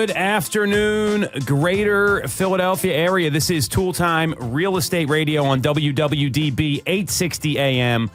Good afternoon, greater Philadelphia area. This is Toole Time Real Estate Radio on WWDB 860 AM.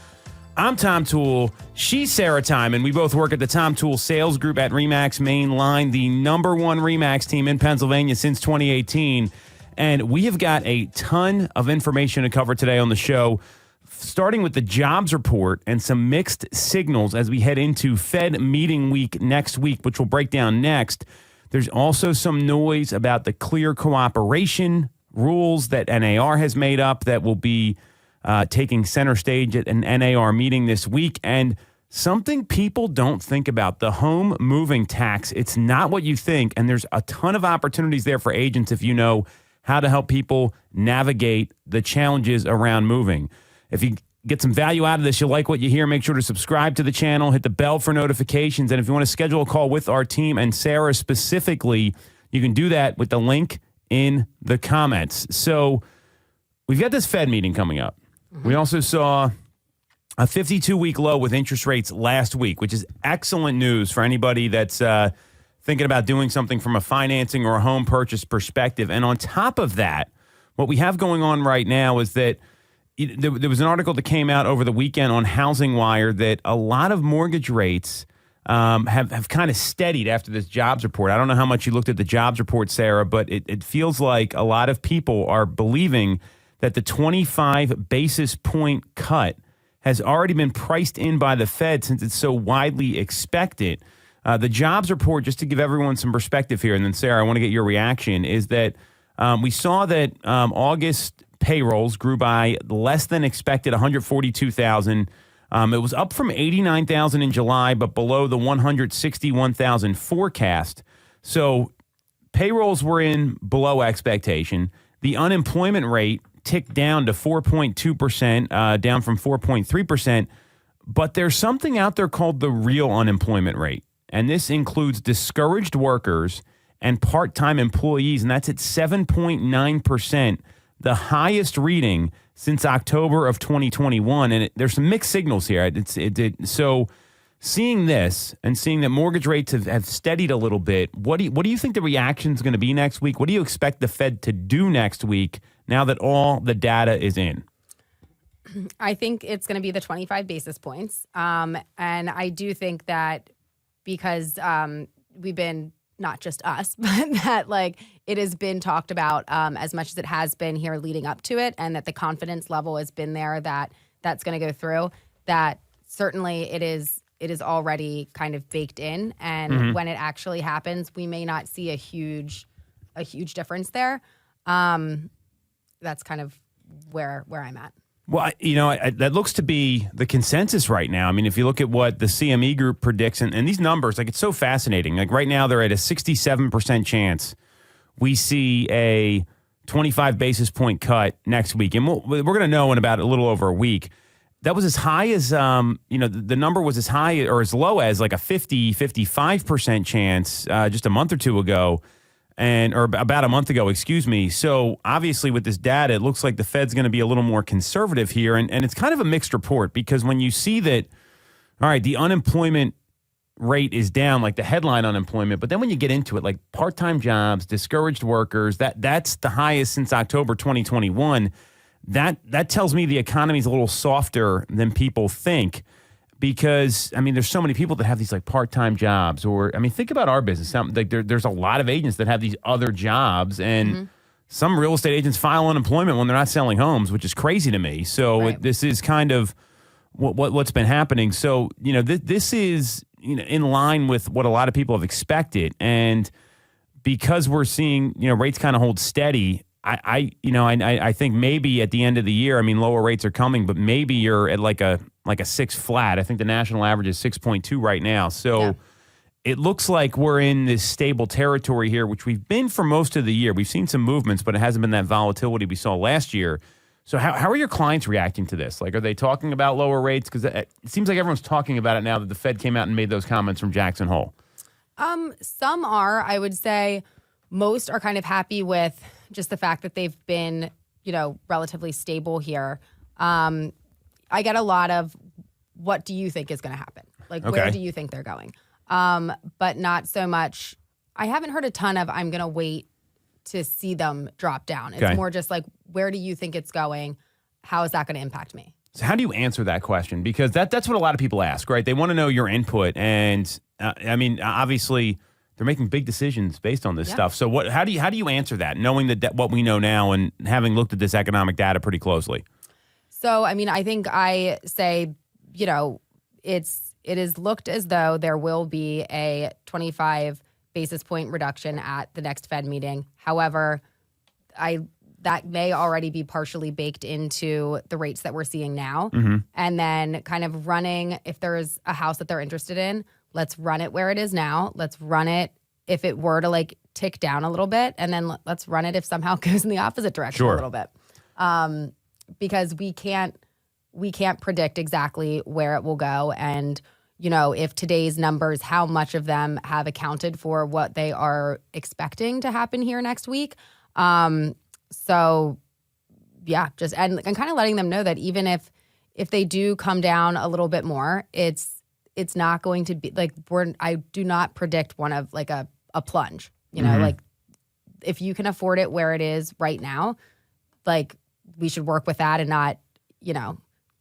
I'm Tom Toole. She's Sarah Tymon. We both work at the Tom Toole Sales Group at RE/MAX Main Line, the number one RE/MAX team in Pennsylvania since 2018. And we have got a ton of information to cover today on the show, starting with the jobs report and some mixed signals as we head into Fed meeting week next week, which we'll break down next. There's also some noise about the clear cooperation rules that NAR has made up that will be taking center stage at an NAR meeting this week. And something people don't think about, the home moving tax. It's not what you think. And there's a ton of opportunities there for agents if you know how to help people navigate the challenges around moving. If you get some value out of this, you'll like what you hear, make sure to subscribe to the channel, hit the bell for notifications. And if you want to schedule a call with our team and Sarah specifically, you can do that with the link in the comments. So we've got this Fed meeting coming up. We also saw a 52-week low with interest rates last week, which is excellent news for anybody that's thinking about doing something from a financing or a home purchase perspective. And on top of that, what we have going on right now is that there was an article that came out over the weekend on Housing Wire that a lot of mortgage rates have kind of steadied after this jobs report. I don't know how much you looked at the jobs report, Sarah, but it feels like a lot of people are believing that the 25 basis point cut has already been priced in by the Fed since it's so widely expected. The jobs report, just to give everyone some perspective here, and then Sarah, I want to get your reaction, is that we saw that August payrolls grew by less than expected, 142,000. It was up from 89,000 in July, but below the 161,000 forecast. So payrolls were in below expectation. The unemployment rate ticked down to 4.2%, down from 4.3%. But there's something out there called the real unemployment rate. And this includes discouraged workers and part-time employees, and that's at 7.9%. The highest reading since October of 2021, and there's some mixed signals here. So seeing this and seeing that mortgage rates have steadied a little bit, what do you think the reaction is going to be next week? What do you expect the Fed to do next week now that all the data is in? I think it's going to be the 25 basis points, and I do think that because we've been, not just us, but that it has been talked about as much as it has been here leading up to it, and that the confidence level has been there that that's going to go through, that certainly it is already kind of baked in. And when it actually happens, we may not see a huge difference there. That's kind of where I'm at. Well, that looks to be the consensus right now. I mean, if you look at what the CME group predicts, and these numbers, it's so fascinating. Right now, they're at a 67% chance we see a 25 basis point cut next week. And we're going to know in about a little over a week. That was as high as, the number was as high or as low as like a 55% chance just a month or two ago. Or about a month ago, excuse me. So obviously with this data, it looks like the Fed's going to be a little more conservative here. And it's kind of a mixed report because when you see that, all right, the unemployment rate is down, like the headline unemployment, but then when you get into it, like part-time jobs, discouraged workers, that's the highest since October 2021. That tells me the economy's a little softer than people think. Because, there's so many people that have these part-time jobs think about our business. There's a lot of agents that have these other jobs, and some real estate agents file unemployment when they're not selling homes, which is crazy to me. So right. This is kind of what's been happening. So, this is in line with what a lot of people have expected. And because we're seeing, rates kind of hold steady, I think maybe at the end of the year, lower rates are coming, but maybe you're at like a 6 flat. I think the national average is 6.2 right now. So It looks like we're in this stable territory here, which we've been for most of the year. We've seen some movements, but it hasn't been that volatility we saw last year. So how are your clients reacting to this? Are they talking about lower rates? Because it seems like everyone's talking about it now that the Fed came out and made those comments from Jackson Hole. Some are. I would say most are kind of happy with just the fact that they've been, relatively stable here. I get a lot of, what do you think is going to happen? Where do you think they're going? But not so much, I haven't heard a ton of I'm going to wait to see them drop down. It's Okay. more just like, where do you think it's going? How is that going to impact me? So how do you answer that question? Because that's what a lot of people ask, right? They want to know your input. And I mean, obviously, they're making big decisions based on this stuff. So how do you answer that, knowing that what we know now and having looked at this economic data pretty closely? So, I mean, I think I say, you know, it is looked as though there will be a 25 basis point reduction at the next Fed meeting. However, that may already be partially baked into the rates that we're seeing now. And then kind of running, if there's a house that they're interested in, let's run it where it is now. Let's run it if it were to like tick down a little bit, and then let's run it if somehow it goes in the opposite direction a little bit. Because we can't predict exactly where it will go. And, you know, if today's numbers, how much of them have accounted for what they are expecting to happen here next week. So yeah, just, and kind of letting them know that even if they do come down a little bit more, it's not going to be like, I do not predict one of like a plunge, you know, like if you can afford it where it is right now, like we should work with that and not, you know,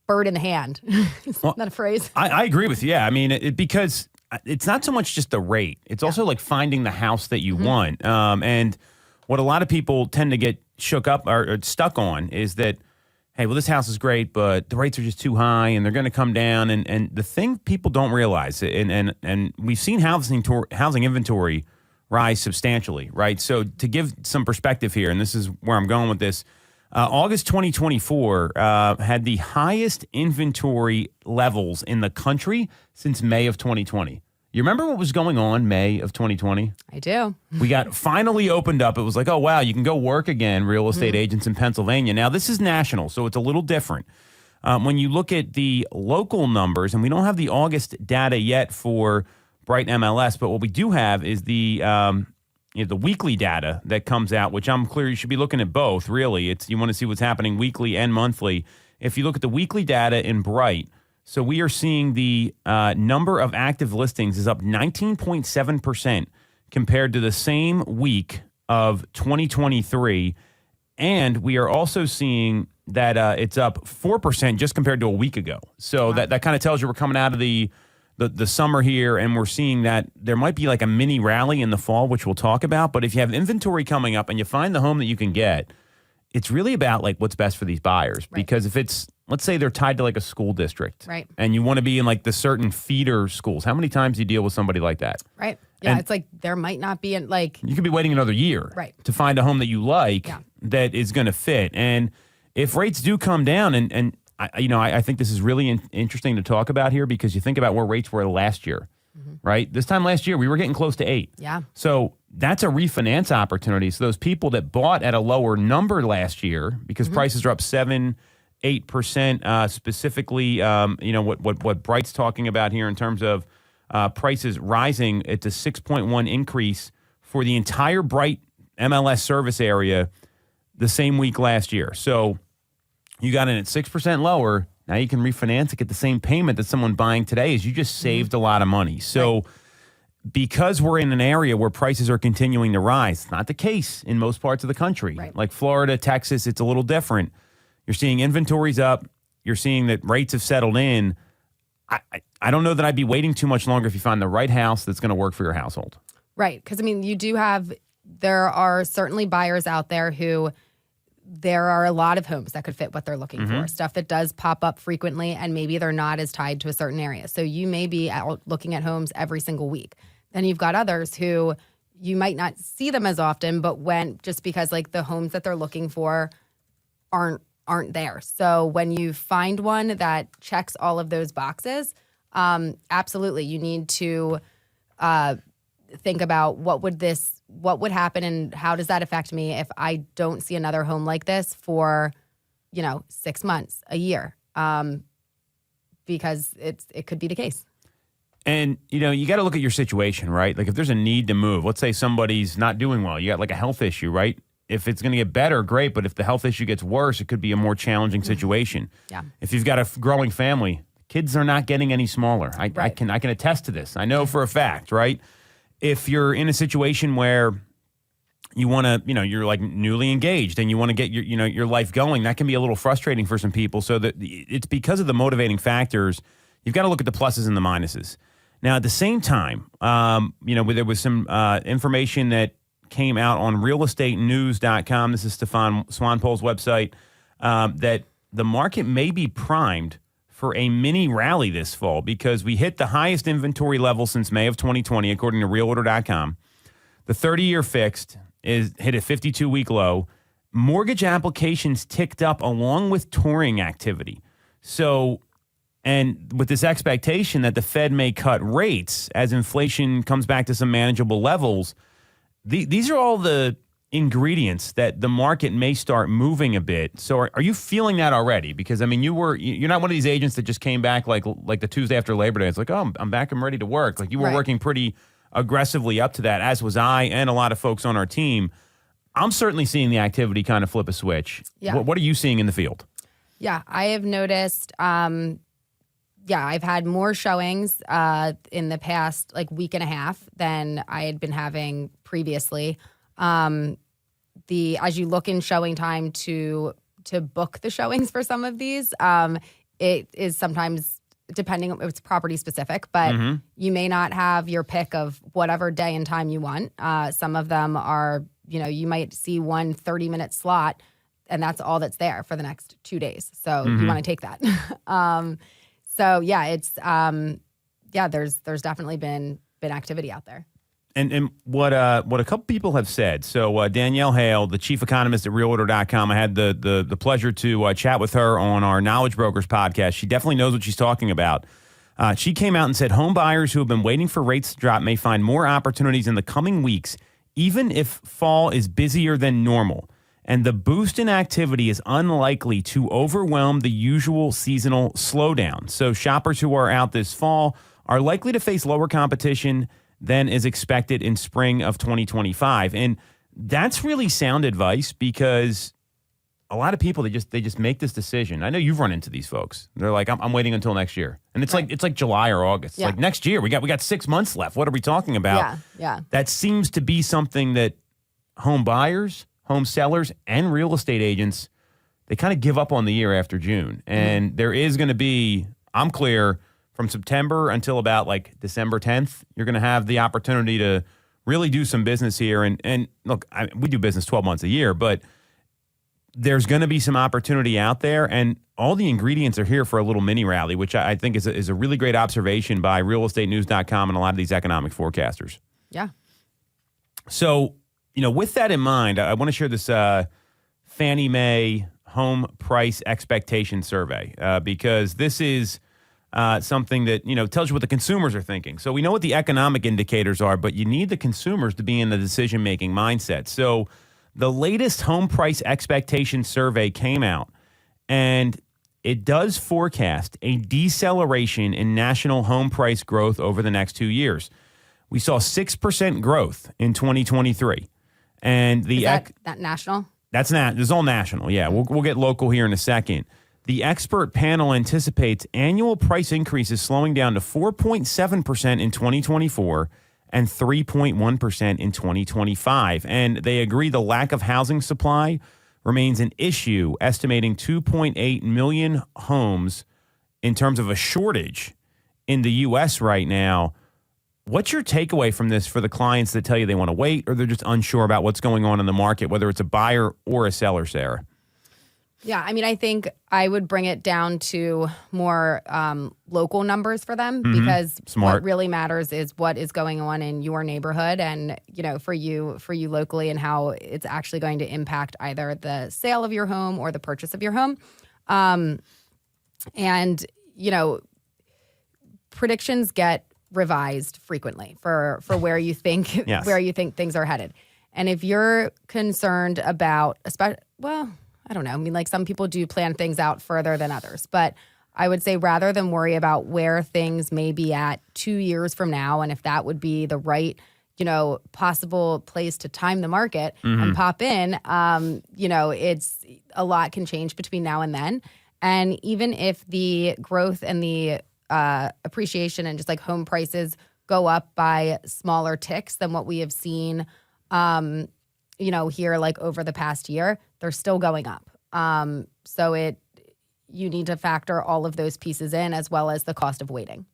bird in the hand. Is that a phrase? I agree with you. Yeah. I mean, because it's not so much just the rate. It's also like finding the house that you want. And what a lot of people tend to get shook up or stuck on is that, hey, well, this house is great, but the rates are just too high and they're going to come down. And the thing people don't realize, and we've seen housing inventory rise substantially, right? So to give some perspective here, and this is where I'm going with this, August 2024 had the highest inventory levels in the country since May of 2020. You remember what was going on May of 2020? I do. We got finally opened up. It was like, oh, wow, you can go work again, real estate agents in Pennsylvania. Now, this is national, so it's a little different. When you look at the local numbers, and we don't have the August data yet for BrightMLS, but what we do have is the weekly data that comes out, which I'm clear you should be looking at both, really. You want to see what's happening weekly and monthly. If you look at the weekly data in Bright, so we are seeing the number of active listings is up 19.7% compared to the same week of 2023. And we are also seeing that it's up 4% just compared to a week ago. So that kind of tells you we're coming out of the summer here, and we're seeing that there might be like a mini rally in the fall, which we'll talk about. But if you have inventory coming up and you find the home that you can get, it's really about like what's best for these buyers. Right. Because if it's, let's say they're tied to like a school district, right, and you want to be in like the certain feeder schools, how many times do you deal with somebody like that? Right. Yeah, and it's like there might not be you could be waiting another year to find a home that you like that is going to fit. And if rates do come down, and I think this is really interesting to talk about here, because you think about where rates were last year, right? This time last year, we were getting close to 8. Yeah. So that's a refinance opportunity. So those people that bought at a lower number last year, because prices are up 7-8%, specifically, what Bright's talking about here in terms of prices rising. It's a 6.1 increase for the entire Bright MLS service area the same week last year. So you got in at 6% lower. Now you can refinance and get the same payment that someone buying today is. You just saved a lot of money. So because we're in an area where prices are continuing to rise, it's not the case in most parts of the country. Right. Like Florida, Texas, it's a little different. You're seeing inventories up. You're seeing that rates have settled in. I don't know that I'd be waiting too much longer if you find the right house that's going to work for your household. Right. Because, I mean, there are certainly buyers out there who there are a lot of homes that could fit what they're looking for, stuff that does pop up frequently, and maybe they're not as tied to a certain area. So you may be out looking at homes every single week. Then you've got others who you might not see them as often, but just because like the homes that they're looking for aren't there. So when you find one that checks all of those boxes, absolutely, you need to think about what would happen and how does that affect me if I don't see another home like this for, 6 months, a year, because it could be the case. And, you got to look at your situation, right? Like if there's a need to move, let's say somebody's not doing well, you got like a health issue, right? If it's going to get better, great. But if the health issue gets worse, it could be a more challenging situation. Yeah. If you've got a growing family, kids are not getting any smaller. I can attest to this. I know for a fact, right? if you're in a situation where you want to, you're like newly engaged and you want to get your life going, that can be a little frustrating for some people. So that it's because of the motivating factors. You've got to look at the pluses and the minuses. Now, at the same time, there was some information that came out on realestatenews.com. This is Stefan Swanepoel's website, that the market may be primed for a mini rally this fall because we hit the highest inventory level since May of 2020, according to realtor.com. The 30-year fixed hit a 52-week low. Mortgage applications ticked up along with touring activity. So, and with this expectation that the Fed may cut rates as inflation comes back to some manageable levels, these are all the ingredients that the market may start moving a bit. So are you feeling that already? Because, I mean, you're not one of these agents that just came back like the Tuesday after Labor Day. It's like, oh, I'm back, I'm ready to work. Like you were working pretty aggressively up to that, as was I and a lot of folks on our team. I'm certainly seeing the activity kind of flip a switch. Yeah. What are you seeing in the field? Yeah, I have noticed, I've had more showings in the past week and a half than I had been having previously. As you look in showing time to book the showings for some of these, it is sometimes depending, it's property specific, but you may not have your pick of whatever day and time you want. Some of them are, you might see one 30-minute slot and that's all that's there for the next 2 days. So you want to take that. There's definitely been activity out there. And what a couple people have said. So Danielle Hale, the chief economist at Realtor.com, I had the pleasure to chat with her on our Knowledge Brokers podcast. She definitely knows what she's talking about. She came out and said home buyers who have been waiting for rates to drop may find more opportunities in the coming weeks, even if fall is busier than normal. And the boost in activity is unlikely to overwhelm the usual seasonal slowdown. So shoppers who are out this fall are likely to face lower competition than is expected in spring of 2025. And that's really sound advice because a lot of people, they just make this decision. I know you've run into these folks. They're like, I'm waiting until next year. And it's like July or August. It's like next year. We got 6 months left. What are we talking about? Yeah. That seems to be something that home buyers, home sellers, and real estate agents, they kind of give up on the year after June. And there is going to be, I'm clear, from September until about December 10th, you're going to have the opportunity to really do some business here. And look, we do business 12 months a year, but there's going to be some opportunity out there. And all the ingredients are here for a little mini rally, which I think is a really great observation by realestatenews.com and a lot of these economic forecasters. Yeah. So, with that in mind, I want to share this Fannie Mae home price expectation survey because this is something that, tells you what the consumers are thinking. So we know what the economic indicators are, but you need the consumers to be in the decision-making mindset. So the latest home price expectation survey came out, and it does forecast a deceleration in national home price growth over the next 2 years. We saw 6% growth in 2023. And is that national? This is all national, yeah. We'll get local here in a second. The expert panel anticipates annual price increases slowing down to 4.7% in 2024 and 3.1% in 2025. And they agree the lack of housing supply remains an issue, estimating 2.8 million homes in terms of a shortage in the U.S. right now. What's your takeaway from this for the clients that tell you they want to wait or they're just unsure about what's going on in the market, whether it's a buyer or a seller, Sarah? Yeah, I think I would bring it down to more local numbers for them because what really matters is what is going on in your neighborhood and, for you locally and how it's actually going to impact either the sale of your home or the purchase of your home. Predictions get revised frequently for where you think things are headed. And if you're concerned about, I don't know. Some people do plan things out further than others. But I would say rather than worry about where things may be at 2 years from now and if that would be the right, possible place to time the market and pop in, it's a lot can change between now and then. And even if the growth and the appreciation and just home prices go up by smaller ticks than what we have seen, here like over the past year. They're still going up. So you need to factor all of those pieces in, as well as the cost of waiting.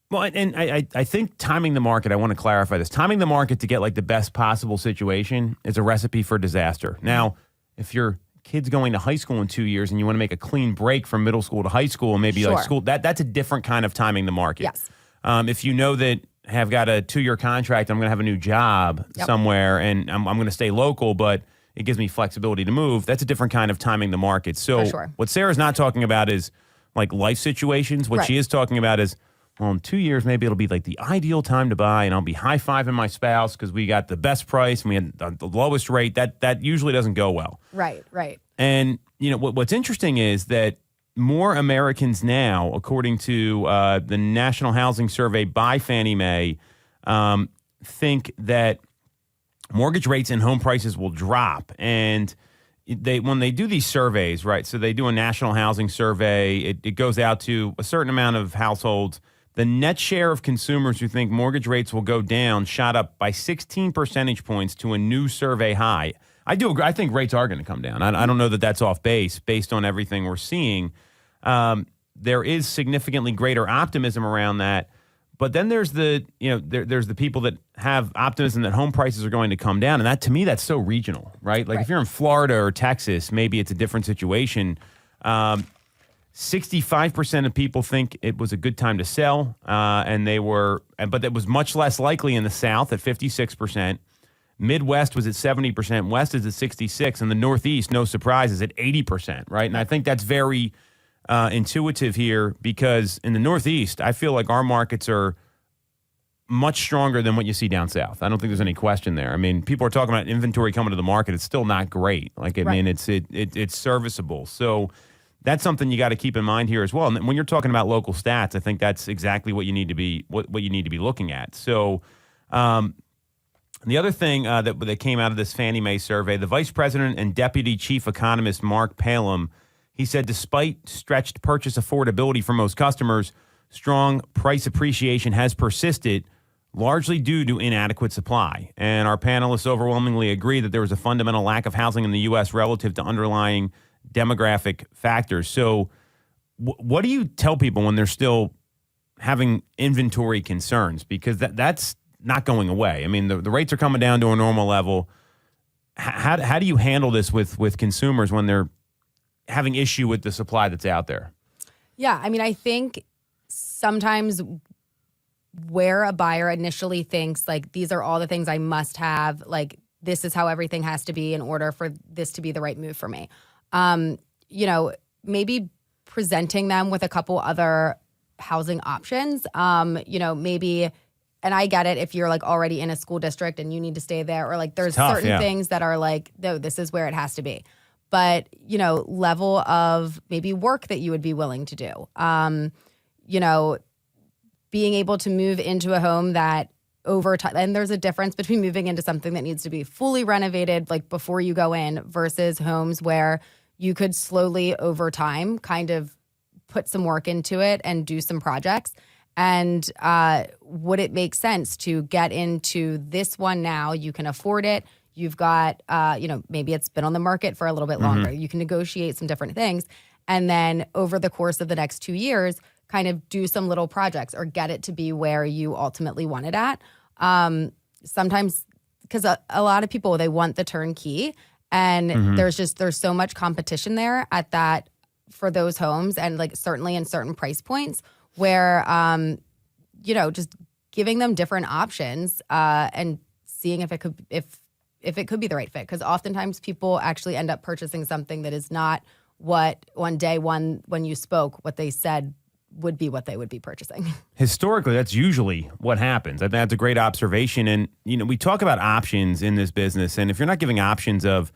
Well, and I think timing the market, I want to clarify this. Timing the market to get like the best possible situation is a recipe for disaster. Now, if your kid's going to high school in 2 years and you want to make a clean break from middle school to high school and maybe like school, that's a different kind of timing the market. Yes. If you know that have got a 2-year contract, I'm going to have a new job somewhere and I'm going to stay local, but it gives me flexibility to move, that's a different kind of timing the market. So what Sarah's not talking about is like life situations. What she is talking about is, well, in 2 years, maybe it'll be like the ideal time to buy, and I'll be high-fiving my spouse because we got the best price and we had the lowest rate. That usually doesn't go well. Right. And, what's interesting is that more Americans now, according to the National Housing Survey by Fannie Mae, think that mortgage rates and home prices will drop. And when they do these surveys, right, so they do a national housing survey, it goes out to a certain amount of households. The net share of consumers who think mortgage rates will go down shot up by 16 percentage points to a new survey high. I think rates are going to come down. I don't know that that's off base based on everything we're seeing. There is significantly greater optimism around that. But then there's there's the people that have optimism that home prices are going to come down. And that, to me, that's so regional, right? Like if you're in Florida or Texas, maybe it's a different situation. 65% of people think it was a good time to sell, but it was much less likely in the South at 56%. Midwest was at 70%, West is at 66%, and the Northeast, no surprise, is at 80%, right? And I think that's very intuitive here because in the Northeast, I feel like our markets are much stronger than what you see down South. I don't think there's any question there. I mean, people are talking about inventory coming to the market. It's still not great. Like, I mean, it's serviceable. So that's something you got to keep in mind here as well. And when you're talking about local stats, I think that's exactly what you need to be what you need to be looking at. So the other thing that came out of this Fannie Mae survey, the vice president and deputy chief economist Mark Palum, he said, despite stretched purchase affordability for most customers, strong price appreciation has persisted, largely due to inadequate supply. And our panelists overwhelmingly agree that there was a fundamental lack of housing in the U.S. relative to underlying demographic factors. So what do you tell people when they're still having inventory concerns? Because that's not going away. I mean, the rates are coming down to a normal level. How do you handle this with consumers when they're having issue with the supply that's out there? Yeah, I mean, I think sometimes where a buyer initially thinks, like, these are all the things I must have, like, this is how everything has to be in order for this to be the right move for me. Maybe presenting them with a couple other housing options, maybe, and I get it if you're like already in a school district and you need to stay there, or like there's certain things that are like, no, this is where it has to be. But, level of maybe work that you would be willing to do, being able to move into a home that over time, and there's a difference between moving into something that needs to be fully renovated, like before you go in, versus homes where you could slowly over time kind of put some work into it and do some projects. And would it make sense to get into this one now? You can afford it. You've got, maybe it's been on the market for a little bit longer. Mm-hmm. You can negotiate some different things. And then over the course of the next 2 years, kind of do some little projects or get it to be where you ultimately want it at. Sometimes, because a lot of people, they want the turnkey, and there's so much competition there at that for those homes, and like certainly in certain price points where, just giving them different options and seeing if it could be the right fit. Because oftentimes people actually end up purchasing something that is not what on day one when you spoke, what they said would be what they would be purchasing. Historically, that's usually what happens. I think that's a great observation. And, we talk about options in this business. And if you're not giving options of,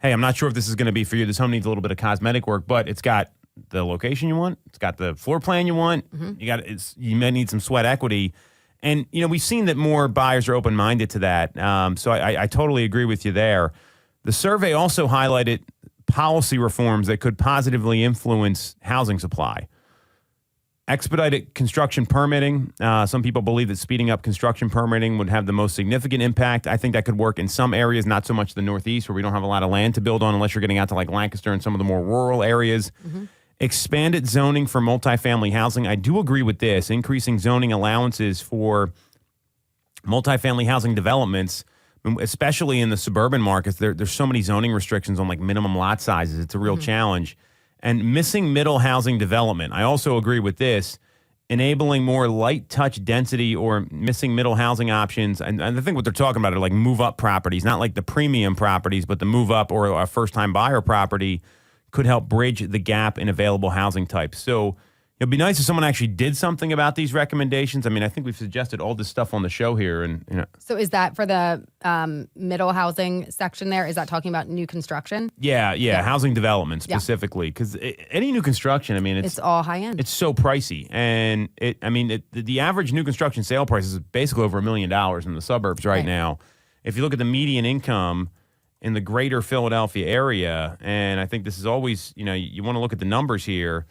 hey, I'm not sure if this is going to be for you, this home needs a little bit of cosmetic work, but it's got the location you want, it's got the floor plan you want, you may need some sweat equity. And, we've seen that more buyers are open-minded to that. So I totally agree with you there. The survey also highlighted policy reforms that could positively influence housing supply. Expedited construction permitting. Some people believe that speeding up construction permitting would have the most significant impact. I think that could work in some areas, not so much the Northeast, where we don't have a lot of land to build on unless you're getting out to like Lancaster and some of the more rural areas. Expanded zoning for multifamily housing. I do agree with this. Increasing zoning allowances for multifamily housing developments, especially in the suburban markets. There's so many zoning restrictions on like minimum lot sizes. It's a real challenge. And missing middle housing development. I also agree with this. Enabling more light touch density or missing middle housing options. And I think what they're talking about are like move up properties, not like the premium properties, but the move up or a first time buyer property could help bridge the gap in available housing types. So it'd be nice if someone actually did something about these recommendations. I mean, I think we've suggested all this stuff on the show here. And So is that for the middle housing section there? Is that talking about new construction? Yeah. Housing development specifically. Because any new construction, I mean, it's all high end. It's so pricey. And the average new construction sale price is basically over $1 million in the suburbs right now. If you look at the median income in the greater Philadelphia area, and I think this is always, you want to look at the numbers here.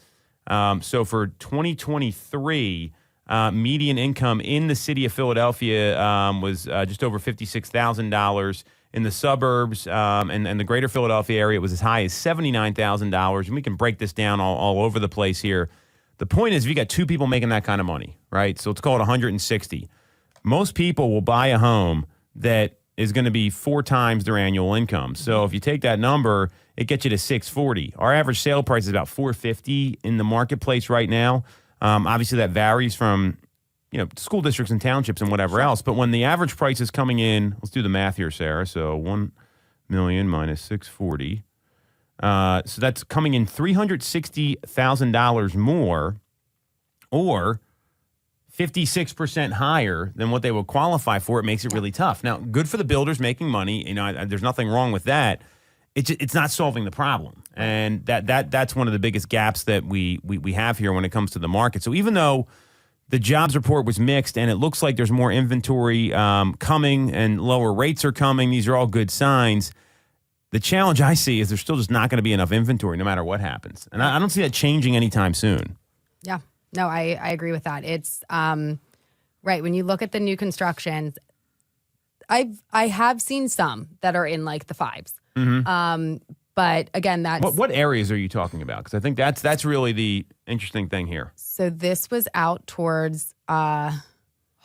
So for 2023, median income in the city of Philadelphia was just over $56,000. In the suburbs and the greater Philadelphia area, it was as high as $79,000. And we can break this down all over the place here. The point is, if you got two people making that kind of money, right? So let's call it 160. Most people will buy a home that is going to be 4 times their annual income. So if you take that number, it gets you to $640. Our average sale price is about $450 in the marketplace right now. Obviously, that varies from school districts and townships and whatever else. But when the average price is coming in, let's do the math here, Sarah. So 1 million minus 640. So that's coming in $360,000 more, or 56% higher than what they would qualify for. It makes it really tough. Now, good for the builders making money. There's nothing wrong with that. It's not solving the problem, and that's one of the biggest gaps that we have here when it comes to the market. So even though the jobs report was mixed, and it looks like there's more inventory coming and lower rates are coming, these are all good signs. The challenge I see is there's still just not going to be enough inventory no matter what happens, and I don't see that changing anytime soon. Yeah. No, I agree with that. It's right. When you look at the new constructions, I have seen some that are in like the 5s. But again, that's what areas are you talking about? Because I think that's really the interesting thing here. So this was out towards Harleysville.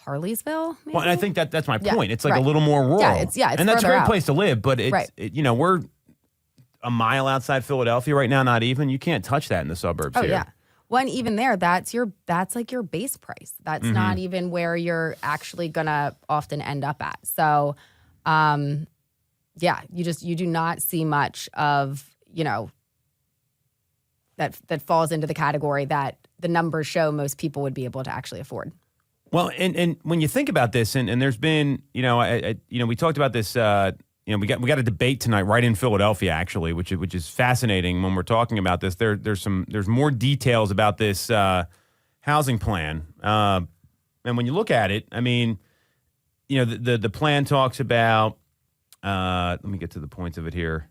Maybe? Well, and I think that's my point. It's like a little more rural. It's and that's a great out. place to live. But we're a mile outside Philadelphia right now. Not even you can't touch that in the suburbs here. Yeah. When even there, that's like your base price. That's not even where you're actually gonna often end up at. So, you do not see much of that falls into the category that the numbers show most people would be able to actually afford. Well, and when you think about this, and there's been we talked about this. We got a debate tonight right in Philadelphia, actually, which is fascinating when we're talking about this. There's more details about this housing plan, and when you look at it, I mean, the plan talks about. Let me get to the points of it here.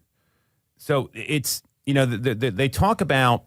So it's they talk about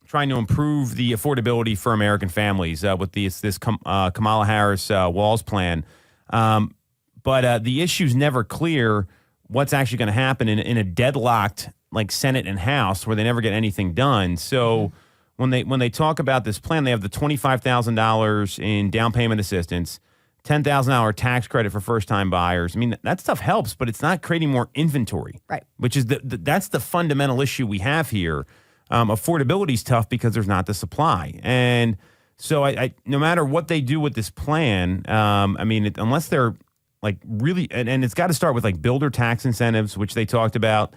trying to improve the affordability for American families with this Kamala Harris Walls plan, but the issue's never clear. What's actually going to happen in a deadlocked like Senate and House where they never get anything done. So when they talk about this plan, they have the $25,000 in down payment assistance, $10,000 tax credit for first time buyers. I mean, that stuff helps, but it's not creating more inventory, right? Which is that's the fundamental issue we have here. Affordability is tough because there's not the supply, and so I no matter what they do with this plan, unless they're like really, and it's got to start with like builder tax incentives, which they talked about,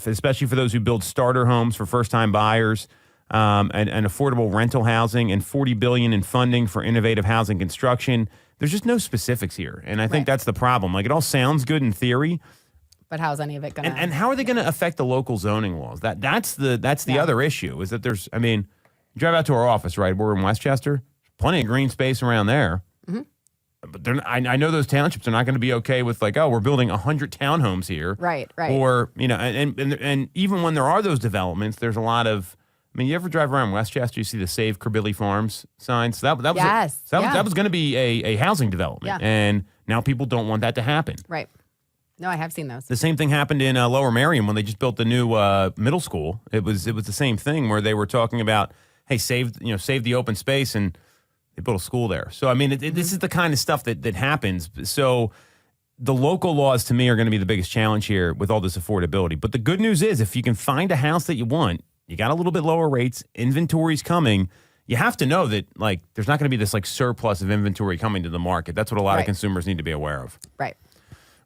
especially for those who build starter homes for first-time buyers, and affordable rental housing, and $40 billion in funding for innovative housing construction. There's just no specifics here, and I think that's the problem. Like, it all sounds good in theory, but how's any of it going to? And how are they going to affect the local zoning laws? That's the other issue. Is that there's, you drive out to our office, right? We're in Westchester. Plenty of green space around there. But I know those townships are not going to be okay with like, oh, we're building 100 townhomes here. Right. Or, and even when there are those developments, there's a lot of mean, you ever drive around Westchester, you see the Save Kirbilly Farms signs? That was Yes. that was going to be a housing development. Yeah. And now people don't want that to happen. Right. No, I have seen those. The same thing happened in Lower Merion when they just built the new middle school. It was the same thing where they were talking about, hey, save the open space, and they built a school there. So I mean, this is the kind of stuff that happens. So the local laws to me are going to be the biggest challenge here with all this affordability. But the good news is, if you can find a house that you want, you got a little bit lower rates, inventory's coming. You have to know that there's not going to be this surplus of inventory coming to the market. That's what a lot of consumers need to be aware of. Right.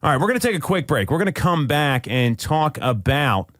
All right, we're going to take a quick break. We're going to come back and talk about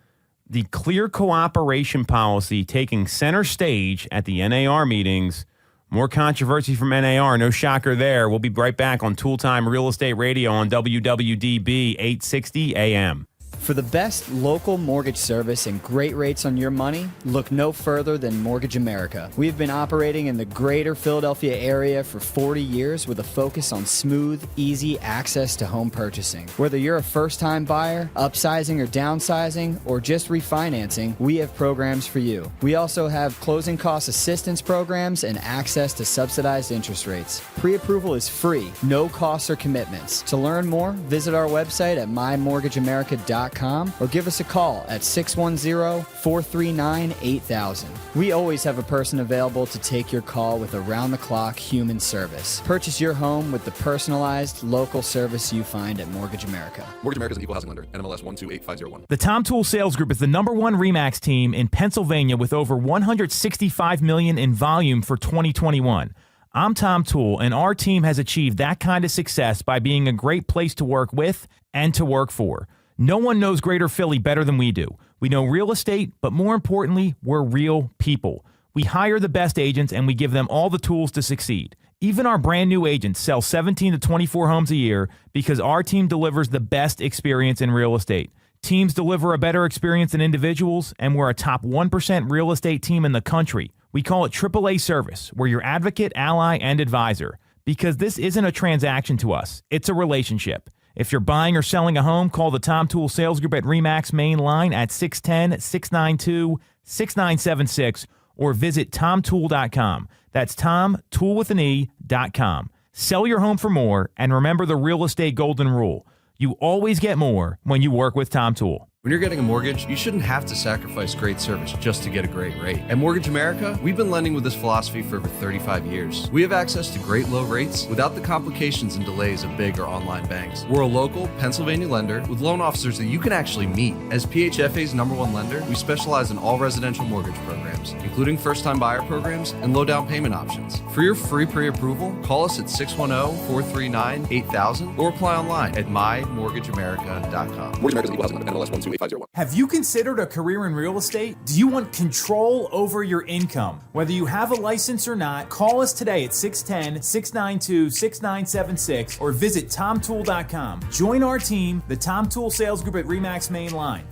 the clear cooperation policy taking center stage at the NAR meetings. More controversy from NAR. No shocker there. We'll be right back on Tool Time Real Estate Radio on WWDB 860 AM. For the best local mortgage service and great rates on your money, look no further than Mortgage America. We've been operating in the greater Philadelphia area for 40 years with a focus on smooth, easy access to home purchasing. Whether you're a first-time buyer, upsizing or downsizing, or just refinancing, we have programs for you. We also have closing cost assistance programs and access to subsidized interest rates. Pre-approval is free, no costs or commitments. To learn more, visit our website at mymortgageamerica.com or give us a call at 610-439-8000. We always have a person available to take your call with around-the-clock human service. Purchase your home with the personalized local service you find at Mortgage America. Mortgage America is an equal housing lender. NMLS 128501. The Tom Toole Sales Group is the #1 RE/MAX team in Pennsylvania with over $165 million in volume for 2021. I'm Tom Toole, and our team has achieved that kind of success by being a great place to work with and to work for. No one knows Greater Philly better than we do. We know real estate, but more importantly, we're real people. We hire the best agents, and we give them all the tools to succeed. Even our brand new agents sell 17 to 24 homes a year because our team delivers the best experience in real estate. Teams deliver a better experience than individuals, and we're a top 1% real estate team in the country. We call it AAA service. We're your advocate, ally, and advisor. Because this isn't a transaction to us. It's a relationship. If you're buying or selling a home, call the Tom Toole Sales Group at RE/MAX main line at 610-692-6976 or visit tomtoole.com. That's tomtoole.com. Sell your home for more, and remember the real estate golden rule. You always get more when you work with Tom Toole. When you're getting a mortgage, you shouldn't have to sacrifice great service just to get a great rate. At Mortgage America, we've been lending with this philosophy for over 35 years. We have access to great low rates without the complications and delays of big or online banks. We're a local Pennsylvania lender with loan officers that you can actually meet. As PHFA's #1 lender, we specialize in all residential mortgage programs, including first-time buyer programs and low down payment options. For your free pre-approval, call us at 610-439-8000 or apply online at mymortgageamerica.com. Mortgage America is an equal housing lender. NMLS 128501. Have you considered a career in real estate? Do you want control over your income? Whether you have a license or not, call us today at 610-692-6976 or visit tomtoole.com. Join our team, the Tom Toole Sales Group at RE/MAX main line.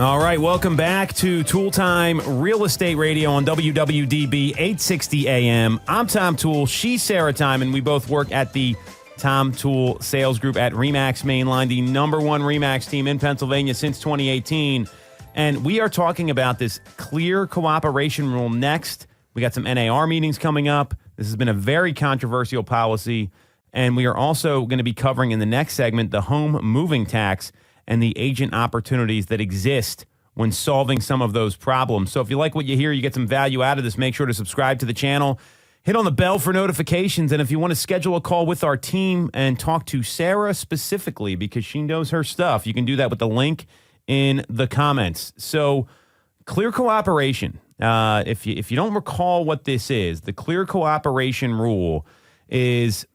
All right, welcome back to Tool Time Real Estate Radio on WWDB 860 AM. I'm Tom Toole. She's Sarah Tymon. We both work at the Tom Toole Sales Group at RE/MAX Mainline, the #1 RE/MAX team in Pennsylvania since 2018. And we are talking about this clear cooperation rule next. We got some NAR meetings coming up. This has been a very controversial policy. And we are also going to be covering in the next segment the home moving tax and the agent opportunities that exist when solving some of those problems. So if you like what you hear, you get some value out of this, make sure to subscribe to the channel. Hit on the bell for notifications, and if you want to schedule a call with our team and talk to Sarah specifically because she knows her stuff, you can do that with the link in the comments. So, clear cooperation. If you don't recall what this is, the clear cooperation rule is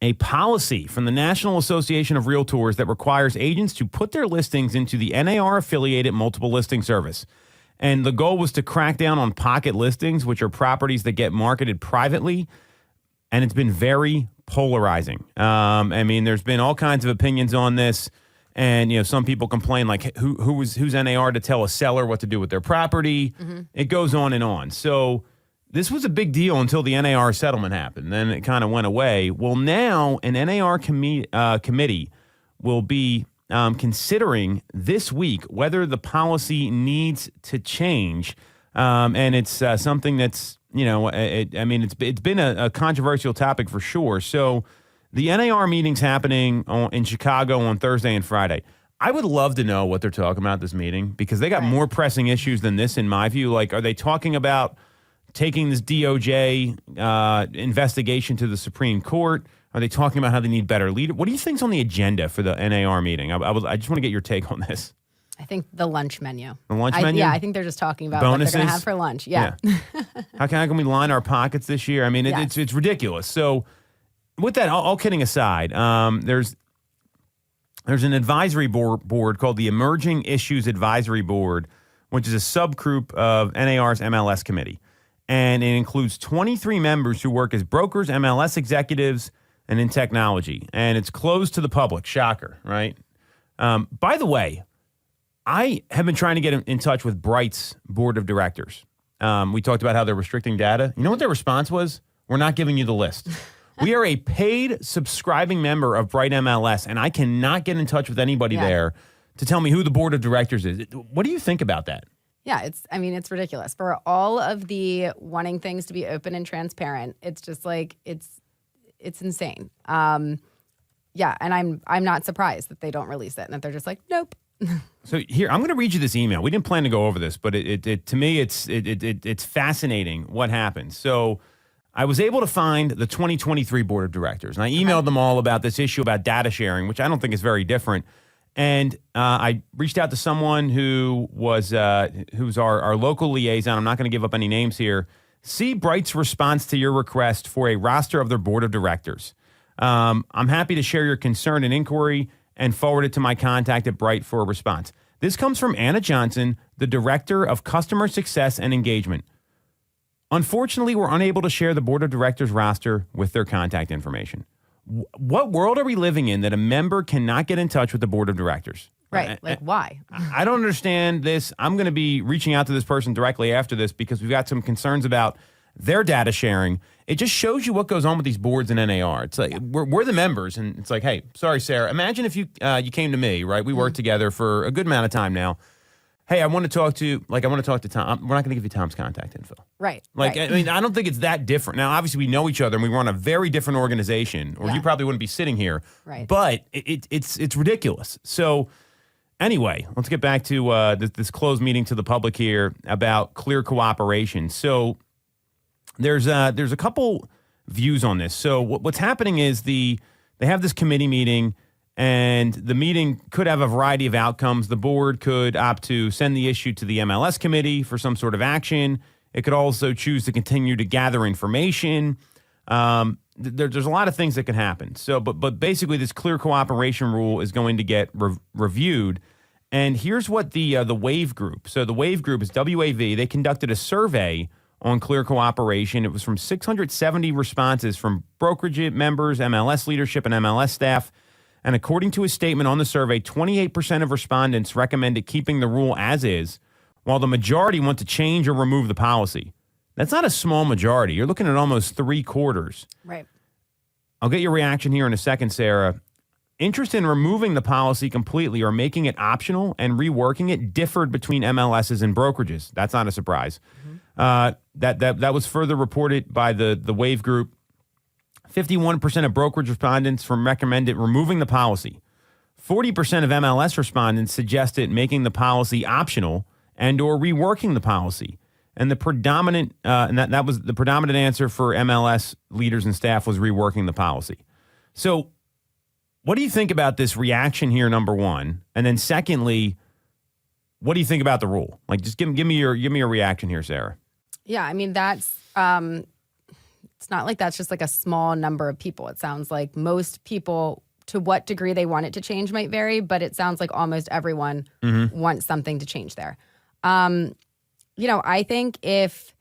a policy from the National Association of Realtors that requires agents to put their listings into the NAR-affiliated multiple listing service. And the goal was to crack down on pocket listings, which are properties that get marketed privately. And it's been very polarizing. I mean, there's been all kinds of opinions on this. And, some people complain, like, who's NAR to tell a seller what to do with their property? Mm-hmm. It goes on and on. So this was a big deal until the NAR settlement happened. Then it kind of went away. Well, now an NAR committee will be considering this week whether the policy needs to change. And it's something that's, it's been a controversial topic for sure. So the NAR meeting's happening in Chicago on Thursday and Friday. I would love to know what they're talking about at this meeting, because they got more pressing issues than this, in my view. Like, are they talking about taking this DOJ investigation to the Supreme Court? Are they talking about how they need better leader? What do you think's on the agenda for the NAR meeting? I just want to get your take on this. I think the lunch menu. The lunch menu? Yeah, I think they're just talking about bonuses? What they're going to have for lunch. Yeah. How can we line our pockets this year? I mean, it's ridiculous. So with that, all kidding aside, there's an advisory board called the Emerging Issues Advisory Board, which is a subgroup of NAR's MLS committee. And it includes 23 members who work as brokers, MLS executives, and in technology. And it's closed to the public. Shocker, right? By the way, I have been trying to get in touch with Bright's board of directors. We talked about how they're restricting data. You know what their response was? We're not giving you the list. We are a paid subscribing member of BrightMLS, and I cannot get in touch with anybody there to tell me who the board of directors is. What do you think about that? Yeah, it's ridiculous. For all of the wanting things to be open and transparent, it's just like it's insane. And I'm not surprised that they don't release it and that they're just like, nope. So here, I'm going to read you this email. We didn't plan to go over this, but it to me, it's fascinating what happened. So I was able to find the 2023 board of directors, and I emailed them all about this issue about data sharing, which I don't think is very different. And I reached out to someone who's our local liaison. I'm not going to give up any names here. See Bright's response to your request for a roster of their board of directors. I'm happy to share your concern and inquiry and forward it to my contact at Bright for a response. This comes from Anna Johnson, the Director of Customer Success and Engagement. Unfortunately, we're unable to share the board of directors roster with their contact information. What world are we living in that a member cannot get in touch with the board of directors? Right. Like, why? I don't understand this. I'm going to be reaching out to this person directly after this because we've got some concerns about their data sharing. It just shows you what goes on with these boards in NAR. It's like we're the members, and it's like, hey, sorry, Sarah. Imagine if you came to me, right? We worked together for a good amount of time now. Hey, I want to talk to Tom. We're not going to give you Tom's contact info. Right. Like, right. I mean, I don't think it's that different. Now, obviously, we know each other, and we run a very different organization, or you probably wouldn't be sitting here. Right. But it's ridiculous. So anyway, let's get back to this closed meeting to the public here about clear cooperation. So there's a couple views on this. So what's happening is they have this committee meeting, and the meeting could have a variety of outcomes. The board could opt to send the issue to the MLS committee for some sort of action. It could also choose to continue to gather information. There's a lot of things that can happen. So, but basically, this clear cooperation rule is going to get reviewed. And here's what the WAVE group. So the WAVE group is WAV. They conducted a survey on clear cooperation. It was from 670 responses from brokerage members, MLS leadership, and MLS staff. And according to a statement on the survey, 28% of respondents recommended keeping the rule as is, while the majority want to change or remove the policy. That's not a small majority. You're looking at almost 3/4. Right. I'll get your reaction here in a second, Sarah. Interest in removing the policy completely or making it optional and reworking it differed between MLSs and brokerages. That's not a surprise. That was further reported by the WAVE group. 51% of brokerage respondents recommended removing the policy. 40% of MLS respondents suggested making the policy optional and or reworking the policy. And the predominant that was the predominant answer for MLS leaders and staff was reworking the policy. So what do you think about this reaction here, number one? And then secondly, what do you think about the rule? Like, just give me your reaction here, Sarah. Yeah, I mean, that's it's not like that's just like a small number of people. It sounds like most people, to what degree they want it to change might vary, but it sounds like almost everyone wants something to change there. I think if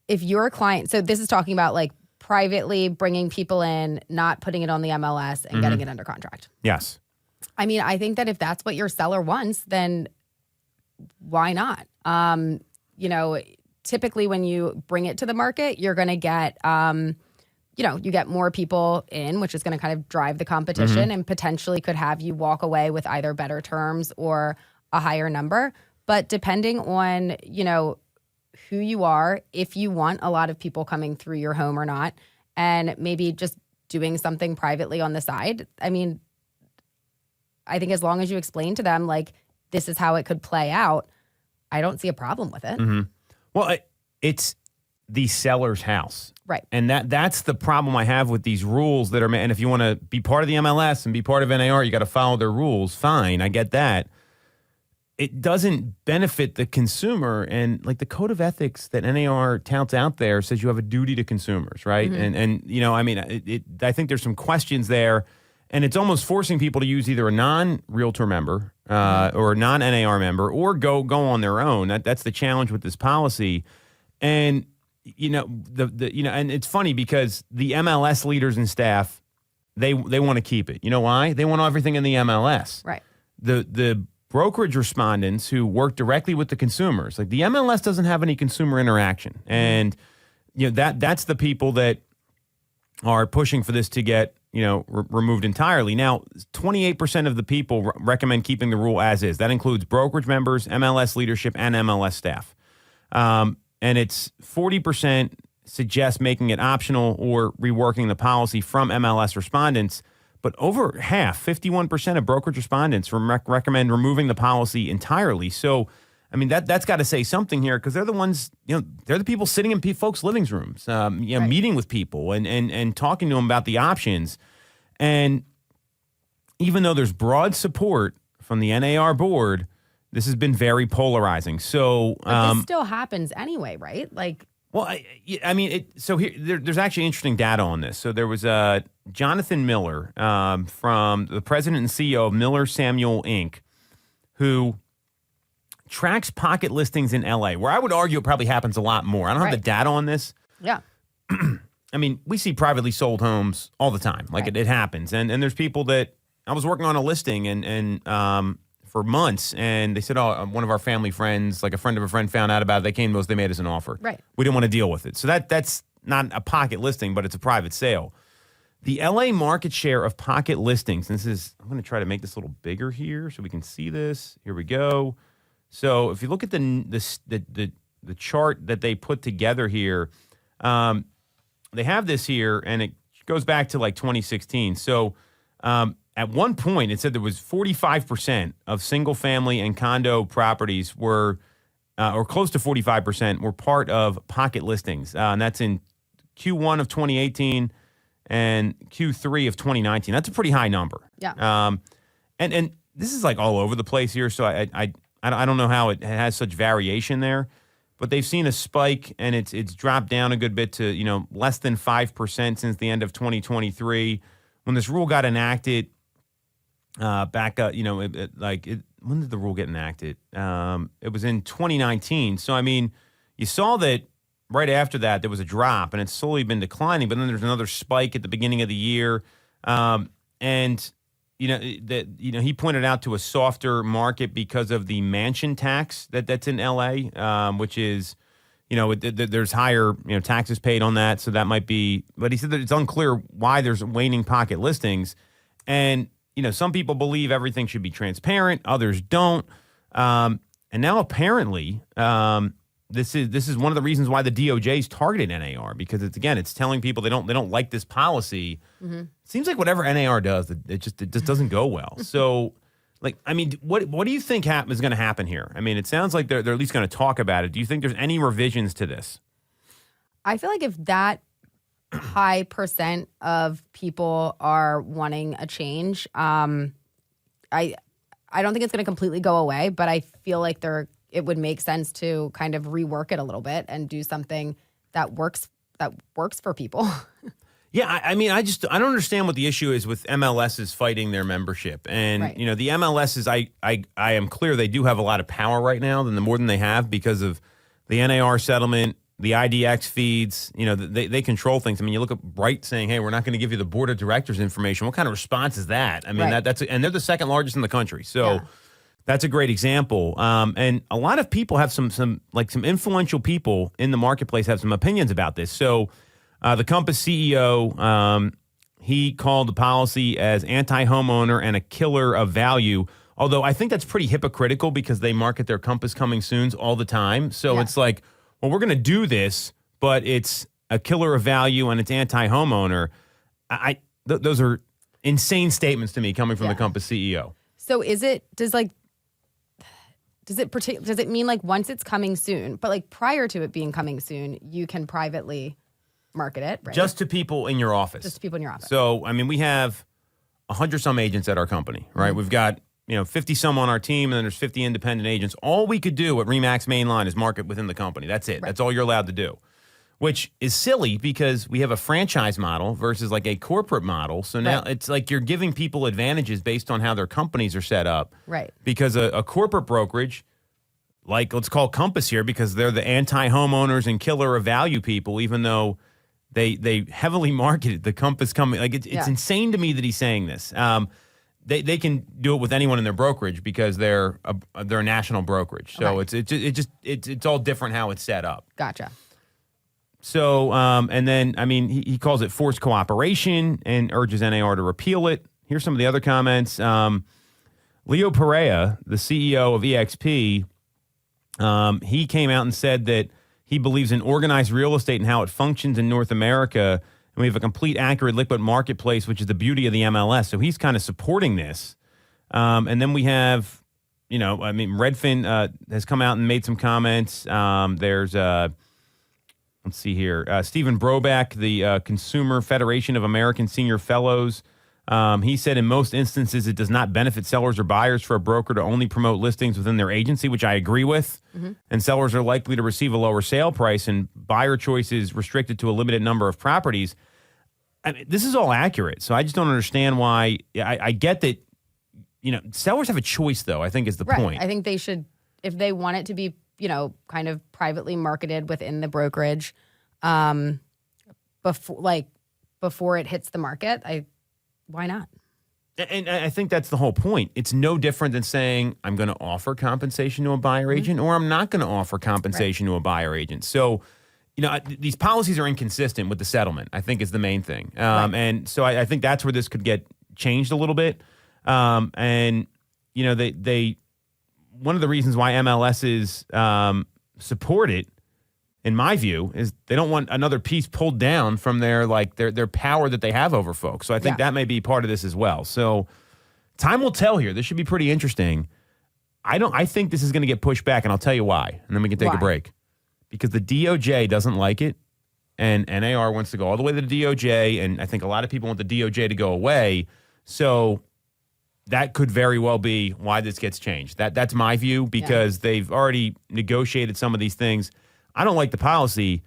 you're a client, so this is talking about like privately bringing people in, not putting it on the MLS and getting it under contract. Yes. I mean, I think that if that's what your seller wants, then why not? Typically when you bring it to the market, you're going to get, you get more people in, which is going to kind of drive the competition Mm-hmm. and potentially could have you walk away with either better terms or a higher number. But depending on, who you are, if you want a lot of people coming through your home or not, and maybe just doing something privately on the side. I mean, I think as long as you explain to them, like, this is how it could play out, I don't see a problem with it. Mm-hmm. Well, it's the seller's house. Right. And that's the problem I have with these rules that are, and if you want to be part of the MLS and be part of NAR, you got to follow their rules. Fine, I get that. It doesn't benefit the consumer, and like the code of ethics that NAR touts out there says you have a duty to consumers, right? Mm-hmm. And I mean, I think there's some questions there, and it's almost forcing people to use either a non-realtor member or a non-NAR member, or go on their own. That's the challenge with this policy, and and it's funny because the MLS leaders and staff, they want to keep it. You know why? They want everything in the MLS. Right. The brokerage respondents who work directly with the consumers, like the MLS doesn't have any consumer interaction, and that's the people that are pushing for this to get removed entirely. Now, 28% of the people recommend keeping the rule as is. That includes brokerage members, MLS leadership, and MLS staff. And it's 40% suggest making it optional or reworking the policy from MLS respondents. But over half, 51% of brokerage respondents recommend removing the policy entirely. So, I mean, that's got to say something here, because they're the ones, they're the people sitting in folks' living rooms, right, meeting with people and talking to them about the options. And even though there's broad support from the NAR board, this has been very polarizing. So, but this still happens anyway, right? Like, well, so there's actually interesting data on this. So there was Jonathan Miller from the president and CEO of Miller Samuel Inc., who tracks pocket listings in LA, where I would argue it probably happens a lot more. I don't have the data on this. Yeah. I mean, we see privately sold homes all the time. Like it happens. And there's people that I was working on a listing and for months, and they said, one of our family friends, like a friend of a friend, found out about it. They came to us, they made us an offer. Right. We didn't want to deal with it. So that's not a pocket listing, but it's a private sale. The LA market share of pocket listings, and I'm going to try to make this a little bigger here so we can see this. Here we go. So if you look at the chart that they put together here, they have this here, and it goes back to like 2016. So at one point, it said there was 45% of single-family and condo properties were, or close to 45%, were part of pocket listings. And that's in Q1 of 2018 and Q3 of 2019. That's a pretty high number. Yeah. And this is like all over the place here, so I don't know how it has such variation there. But they've seen a spike, and it's dropped down a good bit to less than 5% since the end of 2023. When this rule got enacted, back up, when did the rule get enacted? It was in 2019. So I mean, you saw that right after that there was a drop, and it's slowly been declining. But then there's another spike at the beginning of the year, and he pointed out to a softer market because of the mansion tax that's in LA, which is, there's higher, taxes paid on that. So that might be, but he said that it's unclear why there's waning pocket listings. And, some people believe everything should be transparent. Others don't. And now apparently, this is one of the reasons why the DOJ's targeted NAR, because it's telling people they don't like this policy. Mm-hmm. It seems like whatever NAR does, it just doesn't go well. So, what do you think is going to happen here? I mean, it sounds like they're at least going to talk about it. Do you think there's any revisions to this? I feel like if that high percent of people are wanting a change, I don't think it's going to completely go away, but I feel like it would make sense to kind of rework it a little bit and do something that works for people. Yeah, I don't understand what the issue is with MLSs fighting their membership. And, right, the MLSs, I am clear they do have a lot of power right now, more than they have because of the NAR settlement, the IDX feeds. They control things. I mean, you look at Bright saying, hey, we're not going to give you the board of directors information. What kind of response is that? I mean, right, and they're the second largest in the country. So yeah, that's a great example. And a lot of people have some influential people in the marketplace have some opinions about this. So The Compass CEO, he called the policy as anti-homeowner and a killer of value. Although I think that's pretty hypocritical because they market their Compass Coming Soons all the time. So it's like, well, we're going to do this, but it's a killer of value and it's anti-homeowner. Those are insane statements to me coming from the Compass CEO. So does it mean like once it's coming soon, but like prior to it being coming soon, you can privately market it, right? Just to people in your office. Just to people in your office. So, I mean, we have 100-some agents at our company, right? Mm-hmm. We've got 50-some on our team, and then there's 50 independent agents. All we could do at RE/MAX Mainline is market within the company. That's it. Right. That's all you're allowed to do, which is silly because we have a franchise model versus like a corporate model. So now it's like you're giving people advantages based on how their companies are set up. Right. Because a corporate brokerage, like let's call Compass here because they're the anti-homeowners and killer of value people, even though they heavily marketed the Compass company. Like it's insane to me that he's saying this. They can do it with anyone in their brokerage because they're a national brokerage. So it's all different how it's set up. Gotcha. So and then I mean he calls it forced cooperation and urges NAR to repeal it. Here's some of the other comments. Leo Perea, the CEO of EXP, he came out and said that he believes in organized real estate and how it functions in North America. And we have a complete, accurate, liquid marketplace, which is the beauty of the MLS. So he's kind of supporting this. And then we have, Redfin has come out and made some comments. There's, let's see here, Stephen Broback, the Consumer Federation of American Senior Fellows. He said in most instances it does not benefit sellers or buyers for a broker to only promote listings within their agency, which I agree with. Mm-hmm. And sellers are likely to receive a lower sale price and buyer choice is restricted to a limited number of properties. I mean, this is all accurate. So I just don't understand why. I get that, sellers have a choice, though, I think is the point. I think they should, if they want it to be, kind of privately marketed within the brokerage before it hits the market, why not? And I think that's the whole point. It's no different than saying I'm going to offer compensation to a buyer agent or I'm not going to offer compensation to a buyer agent. So, these policies are inconsistent with the settlement, I think is the main thing. And so I think that's where this could get changed a little bit. They one of the reasons why MLSs support it, in my view, is they don't want another piece pulled down from their power that they have over folks. So I think that may be part of this as well. So time will tell here. This should be pretty interesting. I think this is going to get pushed back, and I'll tell you why, and then we can take a break. Because the DOJ doesn't like it, and NAR wants to go all the way to the DOJ, and I think a lot of people want the DOJ to go away. So that could very well be why this gets changed. That's my view, because they've already negotiated some of these things. I don't like the policy.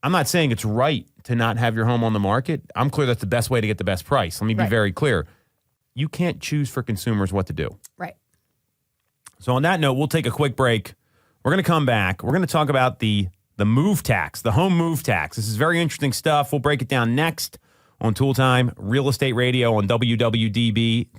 I'm not saying it's right to not have your home on the market. I'm clear that's the best way to get the best price. Let me be very clear. You can't choose for consumers what to do. Right. So on that note, we'll take a quick break. We're going to come back. We're going to talk about the move tax, the home move tax. This is very interesting stuff. We'll break it down next on Tool Time Real Estate Radio on WWDB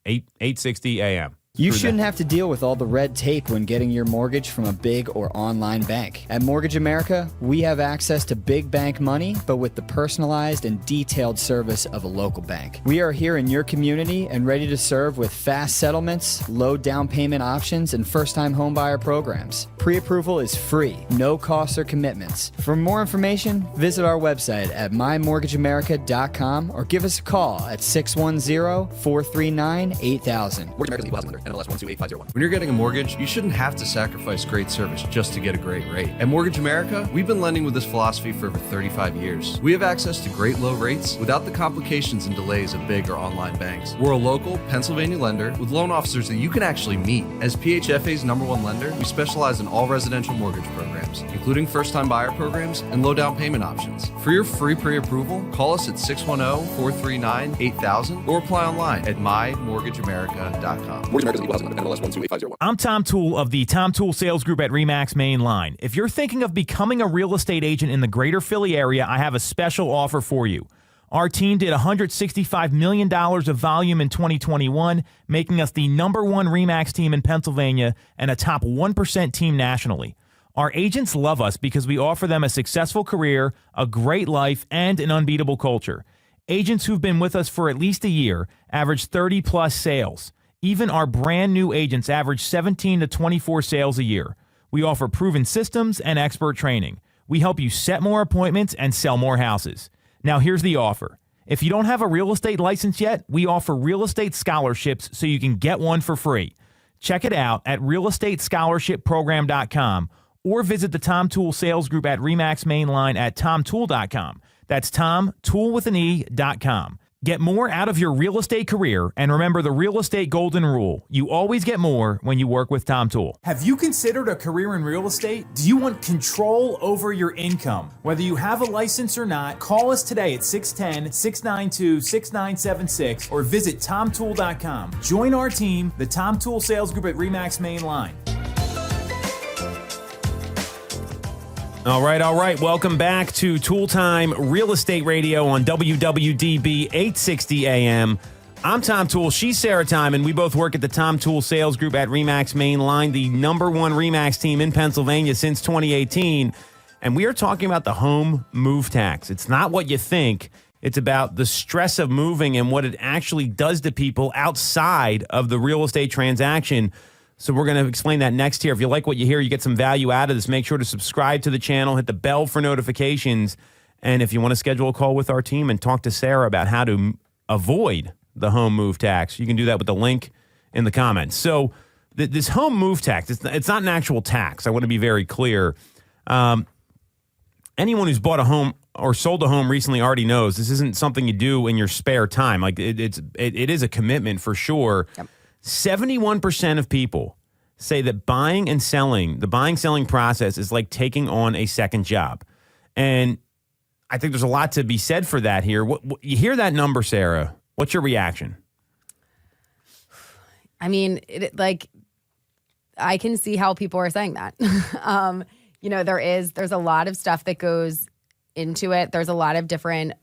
860 AM. You shouldn't have to deal with all the red tape when getting your mortgage from a big or online bank. At Mortgage America, we have access to big bank money, but with the personalized and detailed service of a local bank. We are here in your community and ready to serve with fast settlements, low down payment options, and first-time homebuyer programs. Pre-approval is free, no costs or commitments. For more information, visit our website at mymortgageamerica.com or give us a call at 610-439-8000. Mortgage America's equal housing lender. MLS 128501. When you're getting a mortgage, you shouldn't have to sacrifice great service just to get a great rate. At Mortgage America, we've been lending with this philosophy for over 35 years. We have access to great low rates without the complications and delays of big or online banks. We're a local Pennsylvania lender with loan officers that you can actually meet. As PHFA's #1 lender, we specialize in all residential mortgage programs, including first-time buyer programs and low down payment options. For your free pre-approval, call us at 610-439-8000 or apply online at mymortgageamerica.com. Mortgage America's equal housing lender. MLS 128501. I'm Tom Toole of the Tom Toole Sales Group at RE/MAX Mainline. If you're thinking of becoming a real estate agent in the greater Philly area, I have a special offer for you. Our team did $165 million of volume in 2021, making us the #1 RE/MAX team in Pennsylvania and a top 1% team nationally. Our agents love us because we offer them a successful career, a great life, and an unbeatable culture. Agents who've been with us for at least a year average 30-plus sales. Even our brand new agents average 17 to 24 sales a year. We offer proven systems and expert training. We help you set more appointments and sell more houses. Now here's the offer. If you don't have a real estate license yet, we offer real estate scholarships so you can get one for free. Check it out at realestatescholarshipprogram.com or visit the Tom Toole Sales Group at RE/MAX Mainline at tomtoole.com. That's tomtoole.com. Get more out of your real estate career, and remember the real estate golden rule. You always get more when you work with Tom Toole. Have you considered a career in real estate? Do you want control over your income? Whether you have a license or not, call us today at 610-692-6976 or visit tomtoole.com. Join our team, the Tom Toole Sales Group at RE/MAX Mainline. All right. Welcome back to Toole Time Real Estate Radio on WWDB 860 AM. I'm Tom Toole. She's Sarah Tymon. We both work at the Tom Toole Sales Group at RE/MAX Mainline, the number one RE/MAX team in Pennsylvania since 2018. And we are talking about the home move tax. It's not what you think. It's about the stress of moving and what it actually does to people outside of the real estate transaction. So we're going to explain that next here. If you like what you hear, you get some value out of this, make sure to subscribe to the channel, hit the bell for notifications. And if you want to schedule a call with our team and talk to Sarah about how to avoid the home move tax, you can do that with the link in the comments. So this home move tax, it's not an actual tax. I want to be very clear. Anyone who's bought a home or sold a home recently already knows this isn't something you do in your spare time. Like it is a commitment for sure. Yep. 71% of people say that the buying-selling process is like taking on a second job. And I think there's a lot to be said for that here. You hear that number, Sarah, what's your reaction? I mean, I can see how people are saying that. There's a lot of stuff that goes into it. There's a lot of different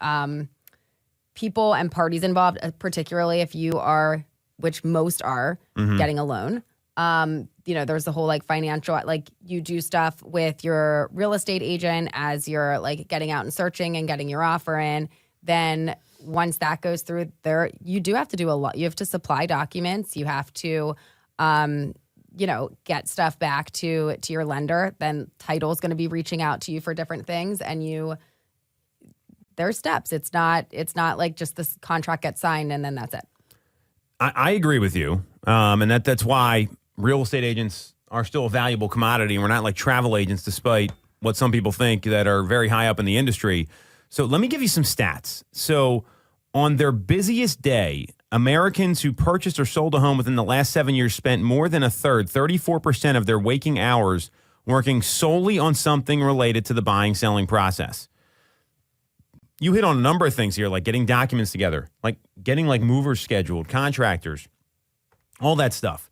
people and parties involved, particularly if you are, which most are, getting a loan. There's the whole financial, you do stuff with your real estate agent as you're getting out and searching and getting your offer in. Then once that goes through there, you do have to do a lot. You have to supply documents. You have to, get stuff back to your lender. Then title is going to be reaching out to you for different things. And there's steps. It's not like just this contract gets signed and then that's it. I agree with you. And that's why real estate agents are still a valuable commodity. And we're not like travel agents, despite what some people think that are very high up in the industry. So let me give you some stats. So on their busiest day, Americans who purchased or sold a home within the last 7 years spent more than a third, 34% of their waking hours working solely on something related to the buying-selling process. You hit on a number of things here, like getting documents together, like getting movers scheduled, contractors, all that stuff.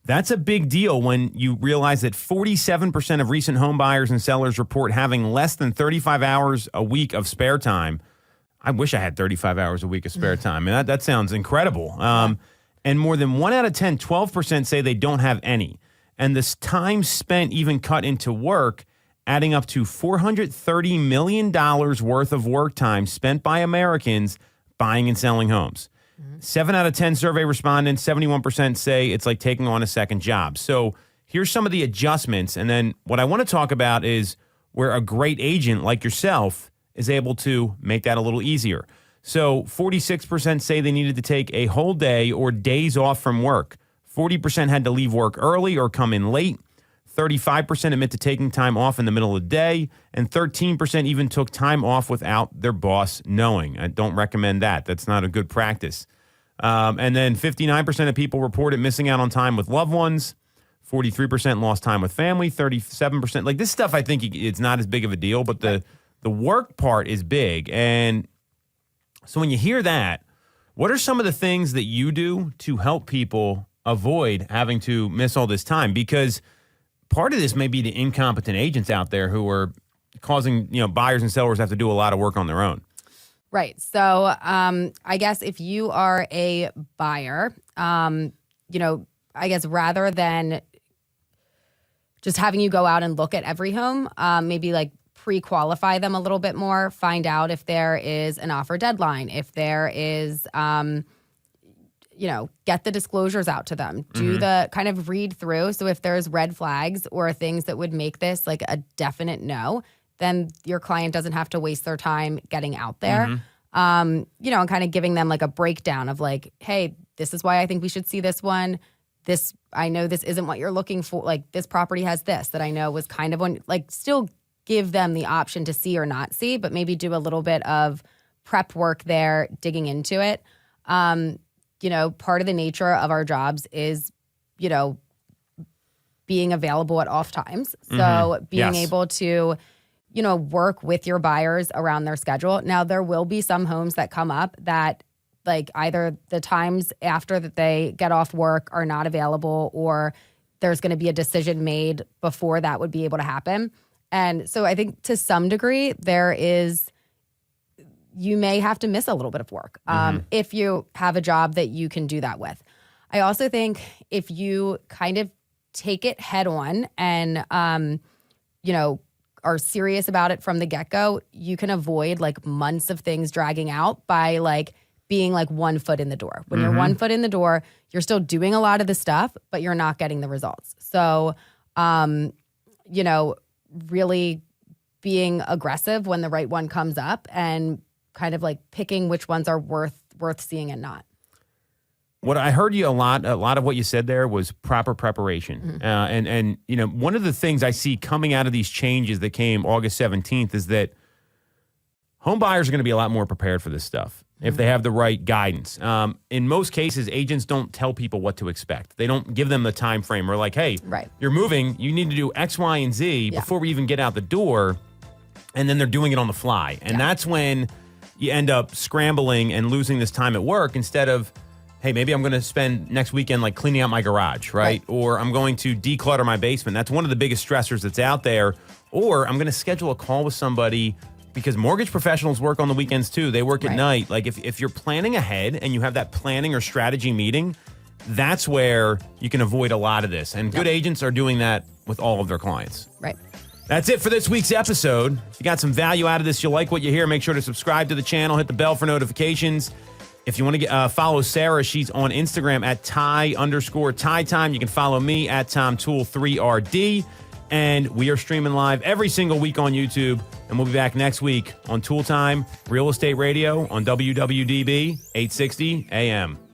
That's a big deal when you realize that 47% of recent home buyers and sellers report having less than 35 hours a week of spare time. I wish I had 35 hours a week of spare time. I mean, that sounds incredible. And more than 1 out of 10, 12% say they don't have any. And this time spent even cut into work, adding up to $430 million worth of work time spent by Americans buying and selling homes. 7 out of 10 survey respondents, 71% say it's like taking on a second job. So here's some of the adjustments. And then what I want to talk about is where a great agent like yourself is able to make that a little easier. So 46% say they needed to take a whole day or days off from work. 40% had to leave work early or come in late. 35% admit to taking time off in the middle of the day, and 13% even took time off without their boss knowing. I don't recommend that. That's not a good practice. And then 59% of people reported missing out on time with loved ones. 43% lost time with family. 37%. Like this stuff, I think it's not as big of a deal, but the work part is big. And so when you hear that, what are some of the things that you do to help people avoid having to miss all this time? Because part of this may be the incompetent agents out there who are causing, buyers and sellers have to do a lot of work on their own. Right. So I guess if you are a buyer, I guess rather than just having you go out and look at every home, maybe like pre-qualify them a little bit more, find out if there is an offer deadline, if there is, get the disclosures out to them, do the kind of read through. So if there's red flags or things that would make this like a definite no, then your client doesn't have to waste their time getting out there. And kind of giving them like a breakdown of like, hey, this is why I think we should see this one. I know this isn't what you're looking for. Like this property has this that I know was kind of one, like still give them the option to see or not see, but maybe do a little bit of prep work there, digging into it. Part of the nature of our jobs is, being available at off times. So being able to, work with your buyers around their schedule. Now, there will be some homes that come up that like either the times after that they get off work are not available, or there's going to be a decision made before that would be able to happen. And so I think to some degree you may have to miss a little bit of work if you have a job that you can do that with. I also think if you kind of take it head on and, are serious about it from the get-go, you can avoid like months of things dragging out by like being like 1 foot in the door. When you're 1 foot in the door, you're still doing a lot of the stuff, but you're not getting the results. So, really being aggressive when the right one comes up and kind of like picking which ones are worth seeing and not. What I heard you a lot of what you said there was proper preparation. And one of the things I see coming out of these changes that came August 17th is that home buyers are going to be a lot more prepared for this stuff if they have the right guidance. In most cases, agents don't tell people what to expect. They don't give them the time frame. Or like, hey, you're moving, you need to do X, Y, and Z before we even get out the door. And then they're doing it on the fly. And that's when you end up scrambling and losing this time at work instead of, hey, maybe I'm going to spend next weekend like cleaning out my garage, right? Or I'm going to declutter my basement. That's one of the biggest stressors that's out there. Or I'm going to schedule a call with somebody because mortgage professionals work on the weekends too. They work at night. Like if you're planning ahead and you have that planning or strategy meeting, that's where you can avoid a lot of this. And good agents are doing that with all of their clients. Right. That's it for this week's episode. If you got some value out of this, you like what you hear, make sure to subscribe to the channel, hit the bell for notifications. If you want to follow Sarah, she's on Instagram at Ty_TyTime. You can follow me at Tom Toole 3RD. And we are streaming live every single week on YouTube. And we'll be back next week on Toole Time Real Estate Radio on WWDB 860 AM.